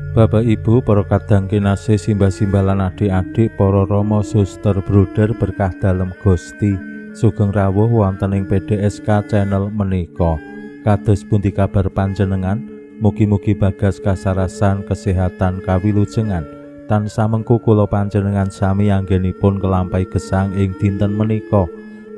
Bapak Ibu, para kadang kinasih, simbah-simbah lan adik-adik, para rama suster bruder berkah dalem Gusti, sugeng rawuh wonten ing PDSK channel menika. Kados pundi kabar panjenengan? Mugi-mugi bagas kasarasan, kesehatan, kawilujengan tansah mengku kula panjenengan sami anggenipun kelampai gesang ing dinten menika,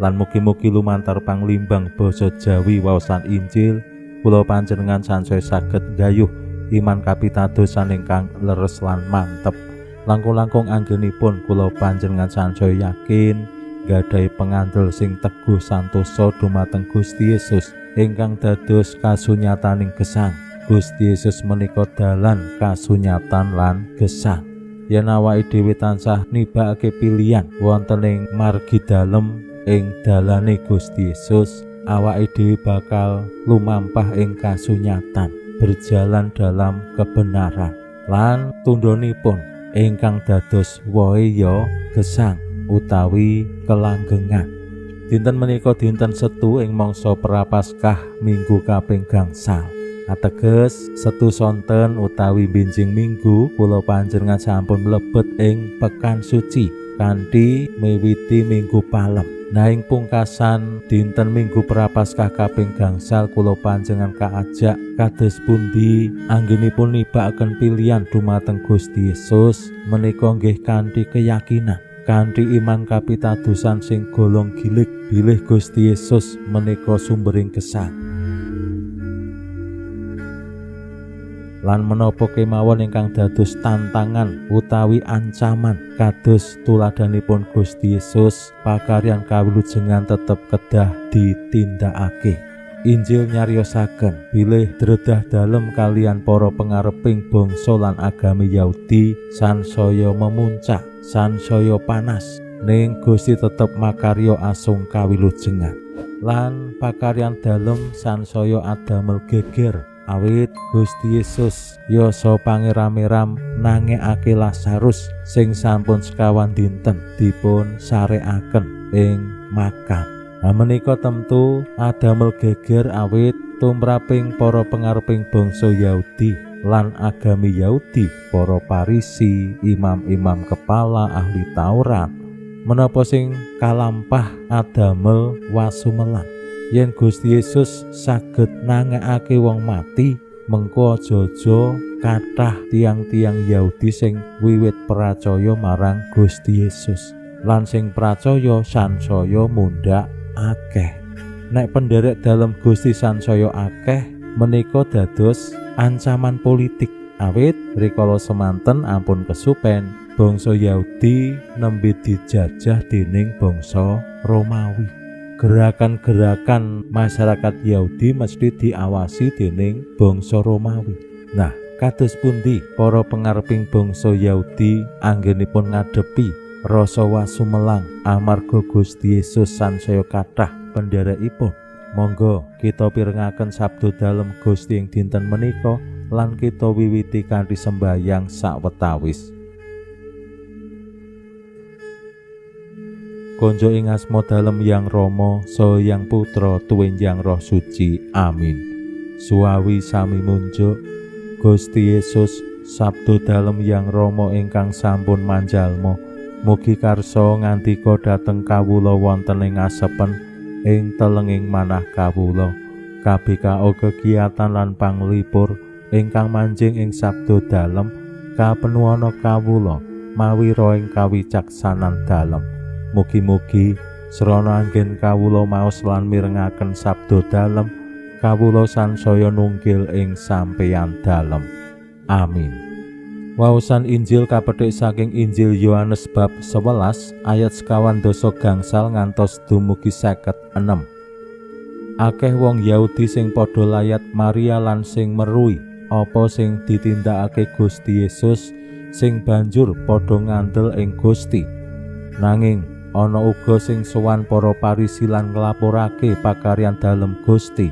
lan mugi-mugi lumantar panglimbang basa Jawi waosan Injil kula panjenengan sansaya saged gayuh iman kapitadosan ingkang leres lan mantep. Langkung-langkung anggenipun kula panjenengan sansaya yakin gadhahi pangandel sing teguh santosa dumateng Gusti Yesus ingkang dados kasunyataning gesang. Gusti Yesus menika dalan kasunyatan lan gesang. Yen awake dhewe tansah nibakake pilihan wonten ing margi dalem ing dalane Gusti Yesus, awake dhewe bakal lumampah ing kasunyatan, berjalan dalam kebenaran, lan tundhonipun ingkang dados wohe ya gesang utawi kelanggengan. Dinten menika dinten Setu ing mangsa Prapaskah minggu kaping gangsal. Ateges Setu sonten utawi benjing minggu kula panjenengan sampun mlebet ing pekan suci kanthi miwiti minggu palem. Nah ing pungkasan dinten minggu Prapaskah kaping gangsal kula panjenengan kaajak kados pundi anggenipun nibakaken pilihan dumateng Gusti Yesus menika nggih kanthi keyakinan, kanthi iman kapitadosan sing golong gilig bilih Gusti Yesus menika sumbering gesang. Lan menapa kemawon ingkang dados tantangan utawi ancaman kados tuladanipun Gusti Yesus, pakaryan kawilujengan tetep kedah ditindakake. Injil nyariosaken bilih dredah dalem kalian para pangareping bangsa lan agami Yahudi sansaya memuncak, sansaya panas, ning Gusti tetep makarya asung kawilujengan. Lan pakaryan dalem sansaya adamel geger awit Gusti Yesus yasa pangeram-eram nangekake Lazarus sing sampun sekawan dinten dipun sarekaken ing makam. Menika temtu adamel geger awit tumraping para pangareping bangsa Yahudi lan agami Yahudi, para Parisi, imam-imam kepala ahli Taurat, menapa sing kalampah adamel wasumelan. Yen Gusti Yesus saged nangekake wong mati, mengko aja-aja kathah tiang-tiang Yahudi sing wiwit percaya marang Gusti Yesus, lan sing percaya sansaya mundhak akeh. Nek penderek dalem Gusti sansaya akeh, menika dados ancaman politik, awit rikala semanten ampun kesupen bangsa Yahudi nembe dijajah dening bangsa Romawi. Gerakan-gerakan masyarakat Yahudi mesti diawasi dening bangsa Romawi. Nah, kados pundi para pangareping bangsa Yahudi anggenipun ngadepi rasa wasumelang amarga Gusti Yesus sansaya kathah pendherekipun. Monggo kita pirengaken sabda dalem Gusti ing dinten menika lan kita wiwiti kanthi sembahyang sawetawis. Konjo ing asma dalem Yang Rama saha Yang Putra tuwinjang Roh Suci. Amin. Suawi sami munjuk Gusti Yesus sabda dalem Yang Rama ingkang sampun manjalma, mugi karsa ngandika dhateng kawula wonten ing asepen ing telenging manah kawula. KBKO kegiatan lan panglipur ingkang manjing ing sabda dalem kapenuhana kawula mawi roing kawicaksanan dalem. Mugi-mugi srana anggen kawula maos lan mirengaken sabda dalem, kawula sansaya nunggil ing sampeyan dalem. Amin. Waosan Injil kapethik saking Injil Yohanes bab 11 ayat 51 gangsal ngantos dumugi 56. Akeh wong Yahudi sing padha layat Maria lan sing meruhi apa sing ditindakake Gusti Yesus sing banjur padha ngandel ing Gusti. Nanging ana uga sing sowan para parisi lan nglaporake pakaryan dalem Gusti.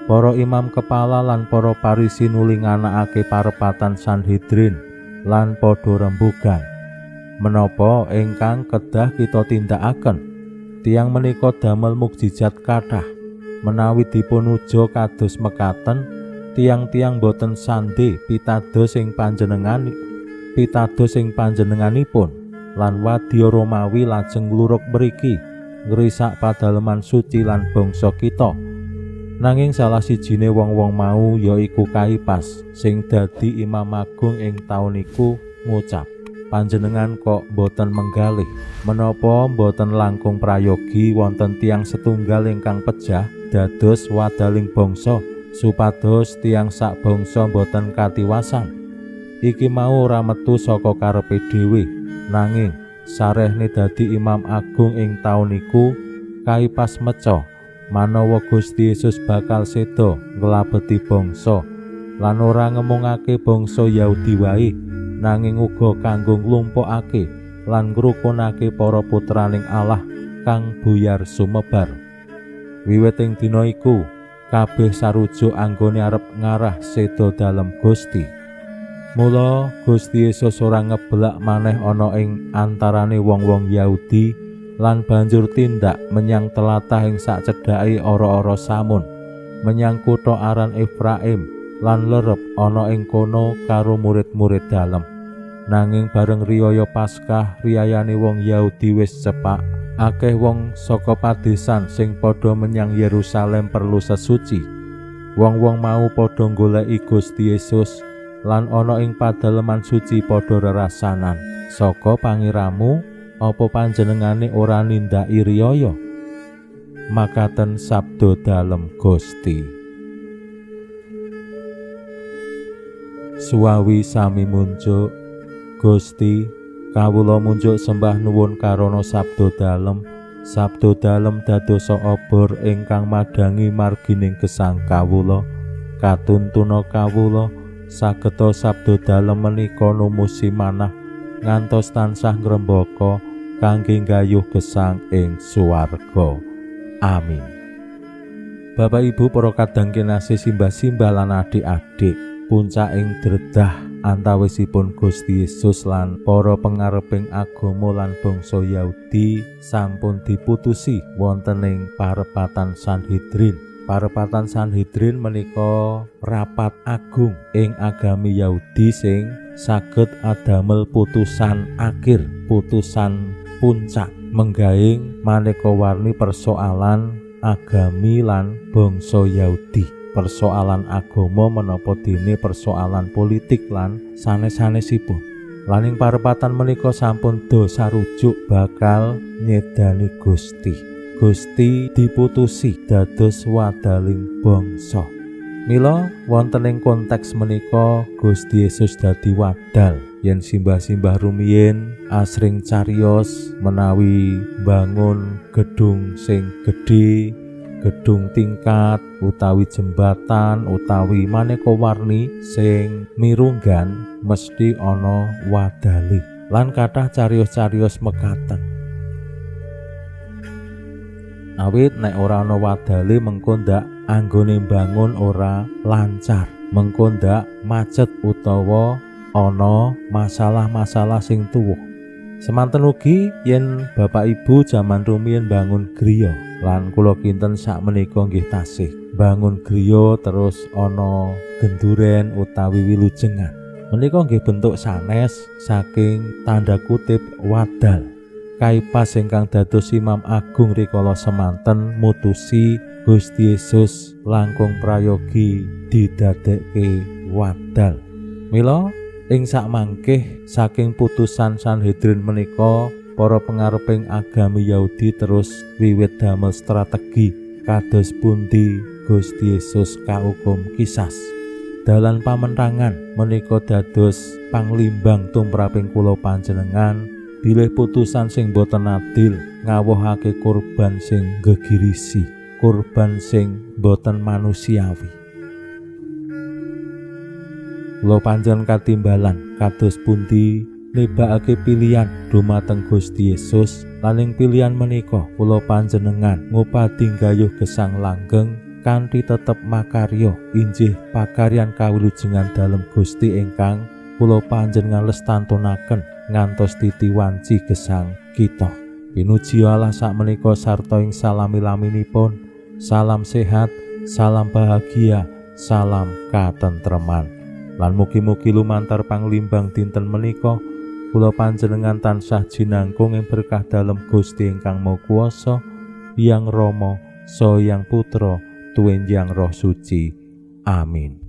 Para imam kepala lan para parisi nuli nganakake parepatan Sanhedrin lan padha rembugan. Menapa ingkang kedah kita tindakaken? Tiang menika damel mukjizat kathah. Menawi dipunuja kados mekaten, tiang-tiang boten sandhe pitados ing panjenenganipun lan wadya Romawi lajeng nglurug mriki ngrisak padaleman suci lan bangsa kita. Nanging salah sijine wong-wong mau yaiku Kaipas sing dadi Imam Agung ing taun iku ngucap, "Panjenengan kok boten menggalih menapa boten langkung prayogi wonten tiang setunggal ingkang pejah dados wadaling bangsa supados tiang sak bangsa boten katiwasan." Iki mau ora metu saka karepe dhewe, nanging sarehne dadi Imam Agung ing taun iku Kaipas meca manawa Gusti Yesus bakal seda nglabeti bangsa lan ora ngemungake bangsa Yahudi wae, nanging uga kanggo nglumpukake lan ngrukunake para putraning Allah kang buyar sumebar. Wiwit ing dina iku kabeh sarujuk anggone arep ngarah seda dalem Gusti. Mula Gusti Yesus ora ngebelak maneh ana ing antarane wong-wong Yahudi lan banjur tindak menyang telatah ing sak cedhake ora-ora Samun, menyang kutha aran Efraim lan lerep ana ing kono karo murid-murid dalem. Nanging bareng riyaya Paskah riyayane wong Yahudi wis cepak, akeh wong saka padesan sing padha menyang Yerusalem perlu sesuci. Wong-wong mau padha goleki Gusti Yesus lan ana ing padaleman suci padha rerasanan, "Saka pangiramu apa panjenengane ora nindaki riyaya?" Makaten sabda dalem Gusti. Suwawi sami munjuk, Gusti, kawula munjuk sembah nuwun karana sabda dalem dadosa obor ingkang madangi margining gesang kawula. Katuntuna kawula sageta sabda dalem menika numusi manah ngantos tansah ngrembaka kangge nggayuh gesang ing swarga. Amin. Bapak Ibu para kadang kinasih simbah-simbah lan adik-adik, puncaking dredah antawisipun Gusti Yesus lan para pangareping agama lan bangsa Yahudi sampun diputusi wonten ing parepatan Sanhedrin. Parepatan Sanhedrin menika rapat agung ing agami Yahudi sing saged adamel putusan akhir, putusan puncak menggaing maneka warni persoalan agami lan bangsa Yahudi, persoalan agama menapa dene persoalan politik lan sanes-sanesipun. Lan ing parepatan menika sampun dosa rujuk bakal nyedani Gusti diputusi dados wadaling bangsa. Mila wonten ing konteks menika Gusti Yesus dadi wadal yen simbah-simbah rumiyin asring cariyos menawi bangun gedung sing gedhe, gedung tingkat utawi jembatan utawi maneka warni sing mirunggan mesti ana wadale. Lan kathah cariyos-cariyos mekaten. Awit nek ora ana wadale mengko ndak anggone bangun ora lancar, mengko ndak macet utawa ana masalah-masalah sing tuwuh. Semanten ugi yen Bapak Ibu jaman rumiyin bangun griya lan kula kinten sakmenika nggih tasih bangun griya terus ana genduren utawi wilujengan. Menika nggih bentuk sanes saking tanda kutip wadal. Kaipas ingkang dados Imam Agung rikala semanten mutusi Gusti Yesus langkung prayogi didadekke wadal. Mila ing sakmangkih saking putusan Sanhedrin menika para pangareping agami Yahudi terus wiwit damel strategi kados pundi Gusti Yesus kaukum kisas. Dalan pamentangan menika dados panglimbang tumraping kula panjenengan bilih putusan sing boten adil, ngawuhake kurban sing gegirisi, kurban sing boten manusiawi. Kula panjenengan katimbalan kados pundi nibakake pilihan dumateng Gusti Yesus, lan ing pilihan menika kula panjenengan ngupadi gayuh gesang langgeng kanthi tetep makarya injih pakaryan kawilujengan dalem Gusti ingkang kula panjenengan lestantunaken ngantos titi wanci gesang kita. Pinuji Allah sakmenika sarta ing salami-laminipun. Salam sehat, salam bahagia, salam katentreman. Lan mugi-mugi lumantar panglimbang dinten menika kula panjenengan tansah jinangkung ing berkah dalem Gusti ingkang Maha Kuwasa, Hyang Rama saha Hyang Putra tuwin Hyang Roh Suci. Amin.